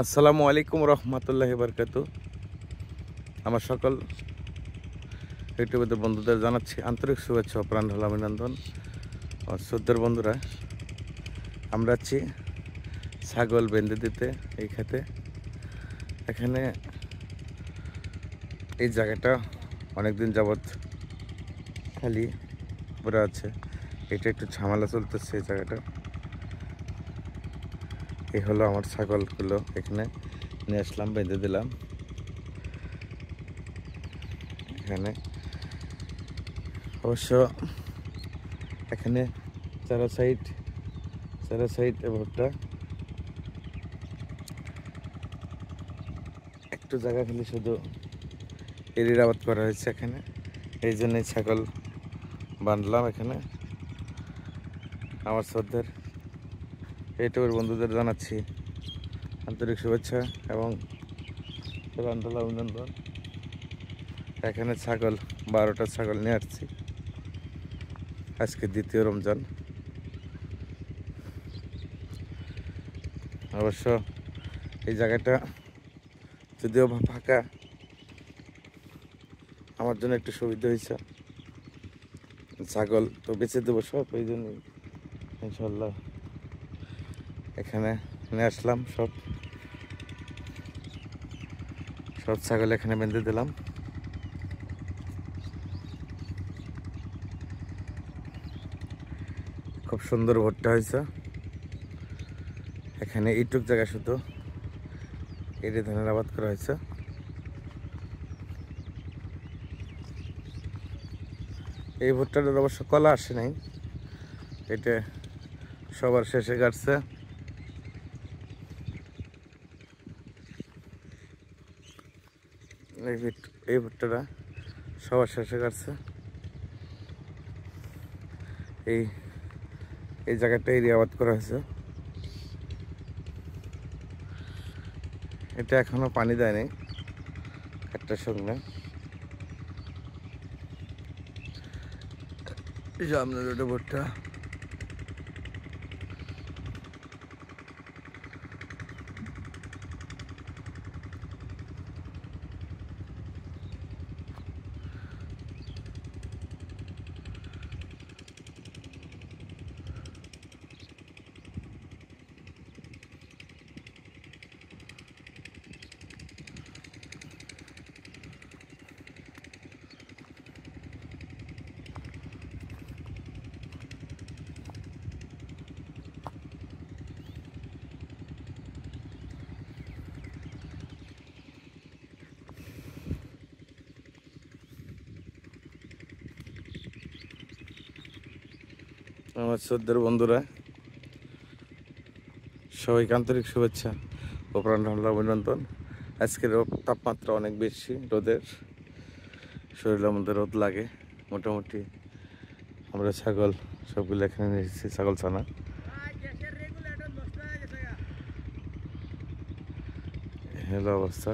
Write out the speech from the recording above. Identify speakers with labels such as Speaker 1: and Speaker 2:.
Speaker 1: আসসালামু আলাইকুম রহমতুল্লাহি বারকাতু। আমার সকল ইউটিউবের বন্ধুদের জানাচ্ছি আন্তরিক শুভেচ্ছা ও প্রাণ ঢালা অভিনন্দন। আমার শ্রদ্ধের বন্ধুরা, আমরা আছি ছাগল বেঁধে দিতে এই খেতে। এখানে এই জায়গাটা অনেকদিন যাবৎ খালি পড়ে আছে। এটা একটু ঝামেলা চলতেছে এই জায়গাটা। এই হলো আমার ছাগলগুলো, এখানে নিয়ে আসলাম, বেঁধে দিলাম। এখানে অবশ্য এখানে চারা সাইড এবারটা একটু জায়গা ফেলে শুধু এরির আবাদ করা হয়েছে এখানে। এই জন্যই ছাগল বাঁধলাম এখানে। আমার শ্রদ্ধের ইউটিউবের বন্ধুদের জানাচ্ছি আন্তরিক শুভেচ্ছা এবং প্রাণ ঢালা অভিনন্দন। এখানে ছাগল 12টা ছাগল নিয়ে আসছি, আজকে দ্বিতীয় রমজান। অবশ্য এই জায়গাটা যদিও ফাঁকা, আমার জন্য একটু সুবিধা হয়েছে। ছাগল তো বেঁচে দেবো সব, এই জন্যই ইনশাল্লাহ এখানে নিয়ে আসলাম। সব ছাগল এখানে বেঁধে দিলাম। খুব সুন্দর ভুট্টা হয়েছে এখানে। এইটুক জায়গা শুধু এটি ধানের আবাদ করা হয়েছে। এই ভুট্টাটার অবশ্য কলা আসে নাই, এটা সবার শেষে কাটছে। এই ভুট্টাটা সবার শেষে কাটছে। এই জায়গাটা এরিয়া আবাদ করা হয়েছে। এটা এখনো পানি দেয়নি একটার সঙ্গে। এই যে আপনার ওটা ভুট্টা, আমার শ্রদ্ধের বন্ধুরা, সবাইকে আন্তরিক শুভেচ্ছা ও প্রাণ ঢালা অভিনন্দন। আজকের তাপমাত্রা অনেক বেশি, রোদের শরীরের মধ্যে রোদ লাগে মোটামুটি। আমরা ছাগল সবগুলো এখানে নিয়ে এসেছি, ছাগল ছানা। হ্যালো অবস্থা।